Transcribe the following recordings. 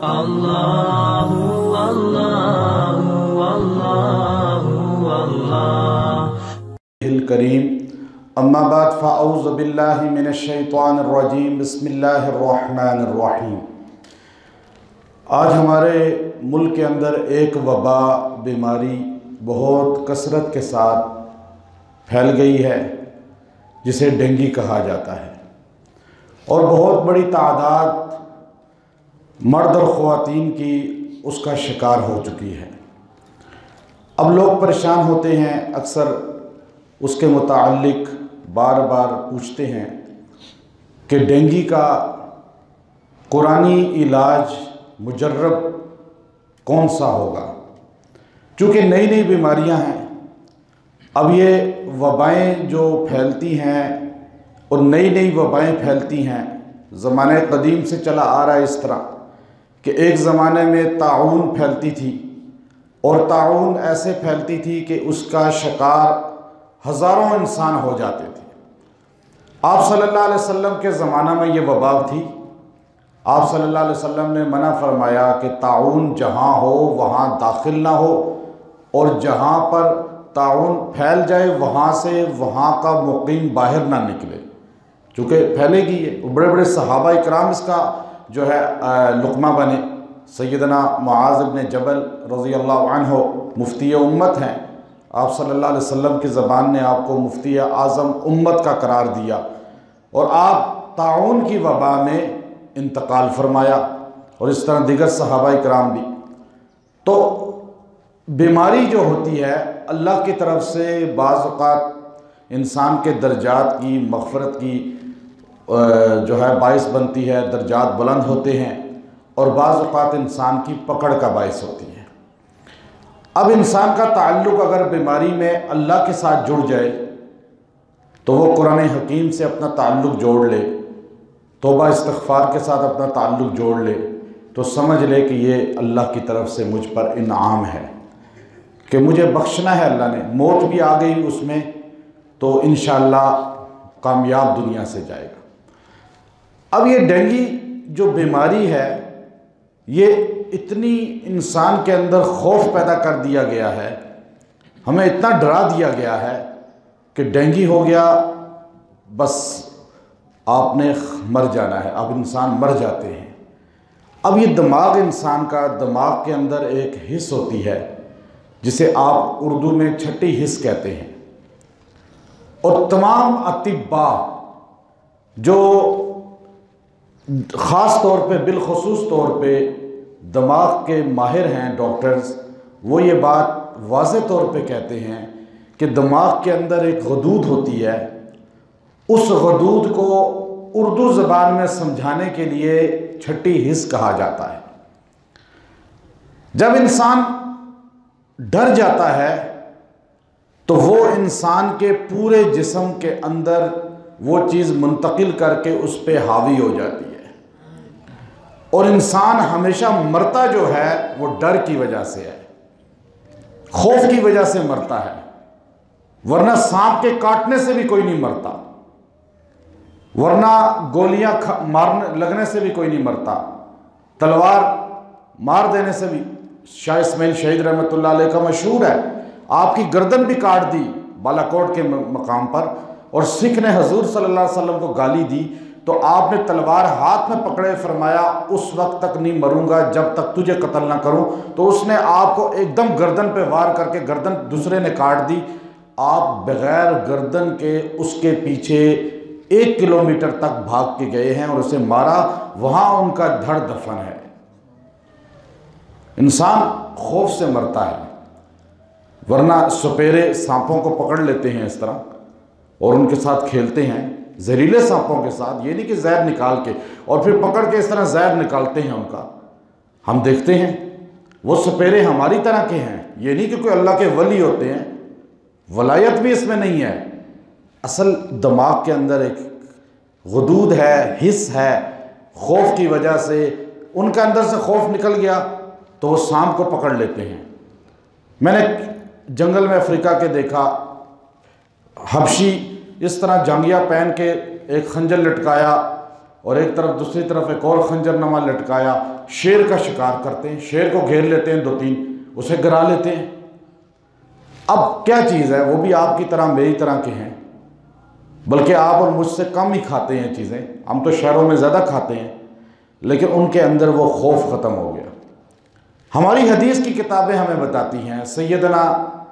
اللہ اللہ اللہ اللہ الکریم اما بعد فاعوذ باللہ من الشیطان الرجیم بسم اللہ الرحمن الرحیم۔ آج ہمارے ملک کے اندر ایک وبا بیماری بہت کثرت کے ساتھ پھیل گئی ہے جسے ڈینگی کہا جاتا ہے، اور بہت بڑی تعداد مرد اور خواتین کی اس کا شکار ہو چکی ہے۔ اب لوگ پریشان ہوتے ہیں، اکثر اس کے متعلق بار بار پوچھتے ہیں کہ ڈینگی کا قرآنی علاج مجرب کون سا ہوگا، چونکہ نئی نئی بیماریاں ہیں۔ اب یہ وبائیں جو پھیلتی ہیں اور نئی نئی وبائیں پھیلتی ہیں، زمانہ قدیم سے چلا آ رہا ہے اس طرح کہ ایک زمانے میں طاعون پھیلتی تھی، اور طاعون ایسے پھیلتی تھی کہ اس کا شکار ہزاروں انسان ہو جاتے تھے۔ آپ صلی اللہ علیہ وسلم کے زمانہ میں یہ وبا تھی۔ آپ صلی اللہ علیہ وسلم نے منع فرمایا کہ طاعون جہاں ہو وہاں داخل نہ ہو، اور جہاں پر طاعون پھیل جائے وہاں سے وہاں کا مقیم باہر نہ نکلے، چونکہ پھیلے گی یہ۔ بڑے بڑے صحابہ اکرام اس کا جو ہے لقمہ بنے۔ سیدنا معاذ بن جبل رضی اللہ عنہ مفتی امت ہیں، آپ صلی اللہ علیہ وسلم کی زبان نے آپ کو مفتی اعظم امت کا قرار دیا، اور آپ طاعون کی وبا میں انتقال فرمایا، اور اس طرح دیگر صحابہ اکرام بھی۔ تو بیماری جو ہوتی ہے اللہ کی طرف سے بعض اوقات انسان کے درجات کی مغفرت کی جو ہے باعث بنتی ہے، درجات بلند ہوتے ہیں، اور بعض اوقات انسان کی پکڑ کا باعث ہوتی ہے۔ اب انسان کا تعلق اگر بیماری میں اللہ کے ساتھ جڑ جائے تو وہ قرآن حکیم سے اپنا تعلق جوڑ لے، توبہ استغفار کے ساتھ اپنا تعلق جوڑ لے، تو سمجھ لے کہ یہ اللہ کی طرف سے مجھ پر انعام ہے کہ مجھے بخشنا ہے اللہ نے۔ موت بھی آ گئی اس میں تو انشاءاللہ کامیاب دنیا سے جائے گا۔ اب یہ ڈینگی جو بیماری ہے یہ اتنی انسان کے اندر خوف پیدا کر دیا گیا ہے، ہمیں اتنا ڈرا دیا گیا ہے کہ ڈینگی ہو گیا بس آپ نے مر جانا ہے، اب انسان مر جاتے ہیں۔ اب یہ دماغ انسان کا، دماغ کے اندر ایک حص ہوتی ہے جسے آپ اردو میں چھٹی حص کہتے ہیں، اور تمام اطباء جو خاص طور پہ بالخصوص طور پہ دماغ کے ماہر ہیں، ڈاکٹرز، وہ یہ بات واضح طور پہ کہتے ہیں کہ دماغ کے اندر ایک غدود ہوتی ہے، اس غدود کو اردو زبان میں سمجھانے کے لیے چھٹی حص کہا جاتا ہے۔ جب انسان ڈر جاتا ہے تو وہ انسان کے پورے جسم کے اندر وہ چیز منتقل کر کے اس پہ حاوی ہو جاتی ہے، اور انسان ہمیشہ مرتا جو ہے وہ ڈر کی وجہ سے ہے، خوف کی وجہ سے مرتا ہے، ورنہ سانپ کے کاٹنے سے بھی کوئی نہیں مرتا، ورنہ گولیاں لگنے سے بھی کوئی نہیں مرتا، تلوار مار دینے سے بھی۔ شاہ اسماعیل شہید رحمۃ اللہ علیہ کا مشہور ہے، آپ کی گردن بھی کاٹ دی بالاکوٹ کے مقام پر، اور سکھ نے حضور صلی اللہ علیہ وسلم کو گالی دی تو آپ نے تلوار ہاتھ میں پکڑے، فرمایا اس وقت تک نہیں مروں گا جب تک تجھے قتل نہ کروں، تو اس نے آپ کو ایک دم گردن پہ وار کر کے گردن دوسرے نے کاٹ دی۔ آپ بغیر گردن کے اس کے پیچھے 1 کلومیٹر تک بھاگ کے گئے ہیں اور اسے مارا، وہاں ان کا دھڑ دفن ہے۔ انسان خوف سے مرتا ہے، ورنہ سپیرے سانپوں کو پکڑ لیتے ہیں اس طرح اور ان کے ساتھ کھیلتے ہیں، زہریلے سانپوں کے ساتھ، یہ نہیں کہ زہر نکال کے، اور پھر پکڑ کے اس طرح زہر نکالتے ہیں ان کا۔ ہم دیکھتے ہیں وہ سپیرے ہماری طرح کے ہیں، یہ نہیں کہ کوئی اللہ کے ولی ہوتے ہیں، ولایت بھی اس میں نہیں ہے، اصل دماغ کے اندر ایک غدود ہے، حص ہے، خوف کی وجہ سے ان کے اندر سے خوف نکل گیا تو وہ سانپ کو پکڑ لیتے ہیں۔ میں نے جنگل میں افریقہ کے دیکھا، حبشی اس طرح جانگیہ پہن کے ایک خنجر لٹکایا، اور ایک طرف دوسری طرف ایک اور خنجر نما لٹکایا، شیر کا شکار کرتے ہیں، شیر کو گھیر لیتے ہیں، 2-3 اسے گرا لیتے ہیں۔ اب کیا چیز ہے، وہ بھی آپ کی طرح میری طرح کے ہیں، بلکہ آپ اور مجھ سے کم ہی کھاتے ہیں چیزیں، ہم تو شہروں میں زیادہ کھاتے ہیں، لیکن ان کے اندر وہ خوف ختم ہو گیا۔ ہماری حدیث کی کتابیں ہمیں بتاتی ہیں، سیدنا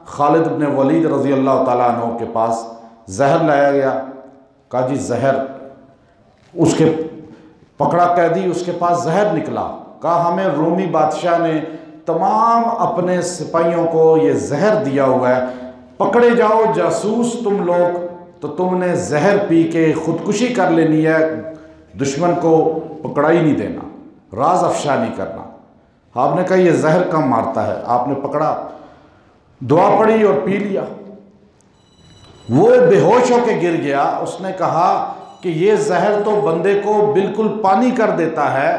خالد بن ولید رضی اللہ تعالیٰ عنہ کے پاس زہر لایا گیا، کہا جی زہر، اس کے پکڑا قیدی، اس کے پاس زہر نکلا، کہا ہمیں رومی بادشاہ نے تمام اپنے سپاہیوں کو یہ زہر دیا ہوا ہے، پکڑے جاؤ جاسوس تم لوگ، تو تم نے زہر پی کے خودکشی کر لینی ہے، دشمن کو پکڑا ہی نہیں دینا، راز افشا نہیں کرنا۔ آپ نے کہا یہ زہر کم مارتا ہے، آپ نے پکڑا، دعا پڑھی اور پی لیا، وہ بے ہوش ہو کے گر گیا۔ اس نے کہا کہ یہ زہر تو بندے کو بالکل پانی کر دیتا ہے،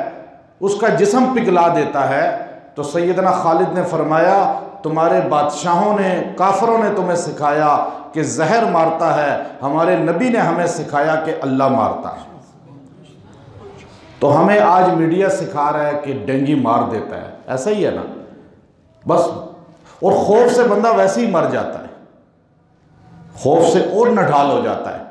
اس کا جسم پگھلا دیتا ہے۔ تو سیدنا خالد نے فرمایا تمہارے بادشاہوں نے، کافروں نے تمہیں سکھایا کہ زہر مارتا ہے، ہمارے نبی نے ہمیں سکھایا کہ اللہ مارتا ہے۔ تو ہمیں آج میڈیا سکھا رہا ہے کہ ڈینگی مار دیتا ہے، ایسا ہی ہے نا بس، اور خوف سے بندہ ویسے ہی مر جاتا ہے، خوف سے اور نڈھال ہو جاتا ہے،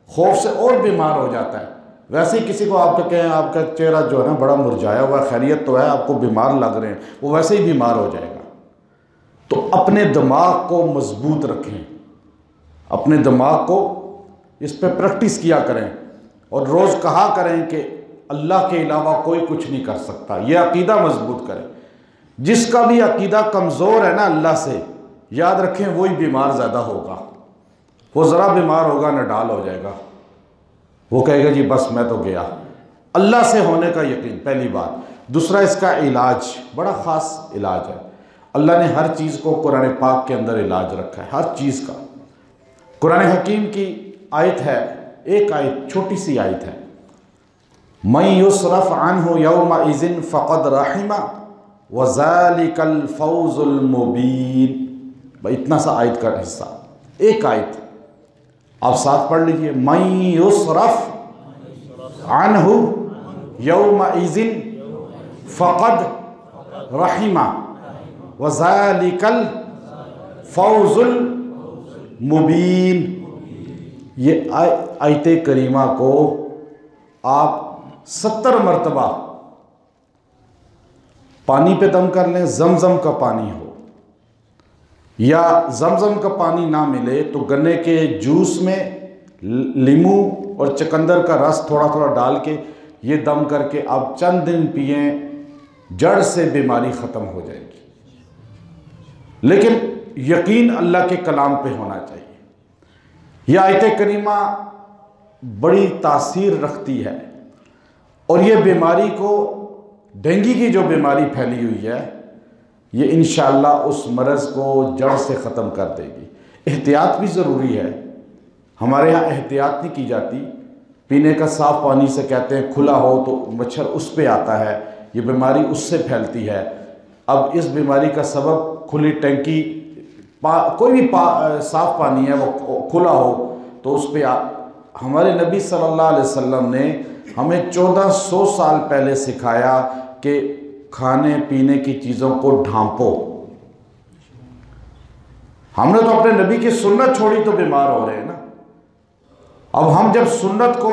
خوف سے اور بیمار ہو جاتا ہے۔ ویسے ہی کسی کو آپ کا کہیں آپ کا چہرہ جو ہے نا بڑا مرجھایا ہوا ہے، خیریت تو ہے، آپ کو بیمار لگ رہے ہیں، وہ ویسے ہی بیمار ہو جائے گا۔ تو اپنے دماغ کو مضبوط رکھیں، اپنے دماغ کو اس پہ پریکٹس کیا کریں، اور روز کہا کریں کہ اللہ کے علاوہ کوئی کچھ نہیں کر سکتا، یہ عقیدہ مضبوط کریں۔ جس کا بھی عقیدہ کمزور ہے نا اللہ سے، یاد رکھیں وہی بیمار زیادہ ہوگا، وہ ذرا بیمار ہوگا نڈال ہو جائے گا، وہ کہے گا جی بس میں تو گیا۔ اللہ سے ہونے کا یقین پہلی بات۔ دوسرا اس کا علاج، بڑا خاص علاج ہے، اللہ نے ہر چیز کو قرآن پاک کے اندر علاج رکھا ہے، ہر چیز کا۔ قرآن حکیم کی آیت ہے، ایک آیت چھوٹی سی آیت ہے، مَن يُصْرَفْ عَنْهُ يَوْمَئِذٍ فَقَدْ رَحِمَ وَذَلِكَ الْفَوْزُ الْمُبِينُ۔ بھائی اتنا سا آیت کا حصہ، ایک آیت آپ ساتھ پڑھ لیجئے، مَن يُصْرَفْ عَنْهُ يَوْمَئِذٍ فَقَدْ رَحِمَ وَذَلِكَ الْفَوْزُ الْمُبِينُ۔ یہ آیت کریمہ کو آپ 70 مرتبہ پانی پہ دم کر لیں، زمزم کا پانی ہو، یا زمزم کا پانی نہ ملے تو گنے کے جوس میں لیمو اور چقندر کا رس تھوڑا تھوڑا ڈال کے یہ دم کر کے آپ چند دن پئیں، جڑ سے بیماری ختم ہو جائے گی۔ لیکن یقین اللہ کے کلام پہ ہونا چاہیے۔ یہ آیت کریمہ بڑی تاثیر رکھتی ہے، اور یہ بیماری کو، ڈینگی کی جو بیماری پھیلی ہوئی ہے، یہ انشاءاللہ اس مرض کو جڑ سے ختم کر دے گی۔ احتیاط بھی ضروری ہے، ہمارے ہاں احتیاط نہیں کی جاتی، پینے کا صاف پانی سے کہتے ہیں کھلا ہو تو مچھر اس پہ آتا ہے، یہ بیماری اس سے پھیلتی ہے۔ اب اس بیماری کا سبب کھلی ٹینکی، کوئی بھی صاف پانی ہے وہ کھلا ہو تو اس پہ ہمارے نبی صلی اللہ علیہ وسلم نے ہمیں 1400 سال پہلے سکھایا کہ کھانے پینے کی چیزوں کو ڈھانپو۔ ہم نے تو اپنے نبی کی سنت چھوڑی تو بیمار ہو رہے ہیں نا۔ اب ہم جب سنت کو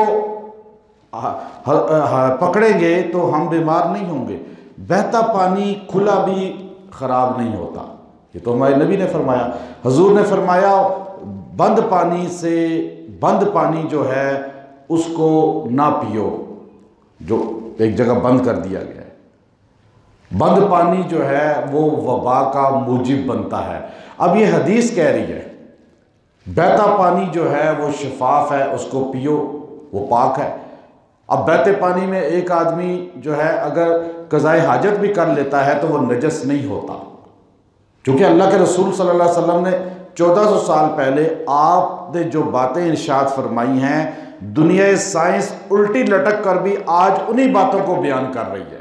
پکڑیں گے تو ہم بیمار نہیں ہوں گے۔ بہتا پانی کھلا بھی خراب نہیں ہوتا، یہ تو ہمارے نبی نے فرمایا۔ حضور نے فرمایا بند پانی جو ہے اس کو نہ پیو، جو ایک جگہ بند کر دیا گیا ہے۔ بند پانی جو ہے وہ وبا کا موجب بنتا ہے۔ اب یہ حدیث کہہ رہی ہے بہتا پانی جو ہے وہ شفاف ہے، اس کو پیو، وہ پاک ہے۔ اب بہتے پانی میں ایک آدمی جو ہے اگر قضائے حاجت بھی کر لیتا ہے تو وہ نجس نہیں ہوتا، چونکہ اللہ کے رسول صلی اللہ علیہ وسلم نے 1400 سال پہلے آپ نے جو باتیں ارشاد فرمائی ہیں، دنیا سائنس الٹی لٹک کر بھی آج انہی باتوں کو بیان کر رہی ہے۔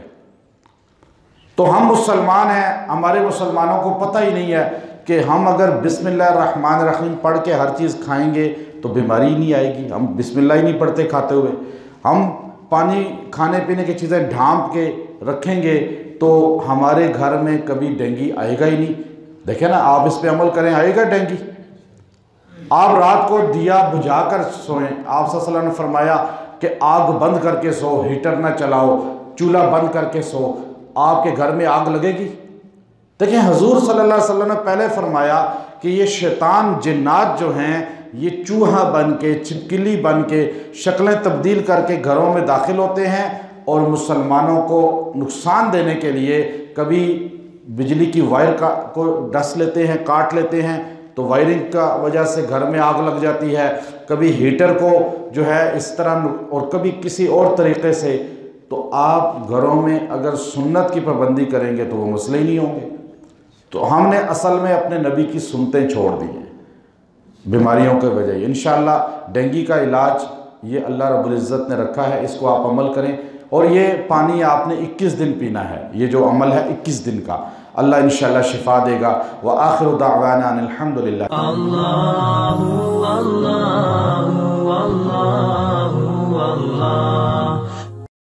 تو ہم مسلمان ہیں، ہمارے مسلمانوں کو پتہ ہی نہیں ہے کہ ہم اگر بسم اللہ الرحمن الرحیم پڑھ کے ہر چیز کھائیں گے تو بیماری ہی نہیں آئے گی۔ ہم بسم اللہ ہی نہیں پڑھتے کھاتے ہوئے، ہم پانی کھانے پینے کی چیزیں ڈھانپ کے رکھیں گے تو ہمارے گھر میں کبھی ڈینگی آئے گا ہی نہیں۔ دیکھیں نا، آپ اس پہ عمل کریں، آئے گا ڈینگی؟ آپ رات کو دیا بجھا کر سوئیں، آپ صلی اللہ علیہ وسلم نے فرمایا کہ آگ بند کر کے سو، ہیٹر نہ چلاؤ، چولہا بند کر کے سو، آپ کے گھر میں آگ لگے گی؟ دیکھیں حضور صلی اللہ علیہ وسلم نے پہلے فرمایا کہ یہ شیطان جنات جو ہیں یہ چوہا بن کے، چھپکلی بن کے، شکلیں تبدیل کر کے گھروں میں داخل ہوتے ہیں اور مسلمانوں کو نقصان دینے کے لیے کبھی بجلی کی وائر کو ڈس لیتے ہیں، کاٹ لیتے ہیں تو وائرنگ کا وجہ سے گھر میں آگ لگ جاتی ہے، کبھی ہیٹر کو جو ہے اس طرح، اور کبھی کسی اور طریقے سے۔ تو آپ گھروں میں اگر سنت کی پابندی کریں گے تو وہ مسئلے ہی نہیں ہوں گے۔ تو ہم نے اصل میں اپنے نبی کی سنتیں چھوڑ دی ہیں بیماریوں کے وجہ۔ انشاءاللہ ڈینگی کا علاج یہ اللہ رب العزت نے رکھا ہے، اس کو آپ عمل کریں، اور یہ پانی آپ نے 21 دن پینا ہے، یہ جو عمل ہے 21 دن کا، اللہ انشاءاللہ شفا دے گا۔ وآخر دعوانا ان الحمدللہ۔ اللہ اللہ اللہ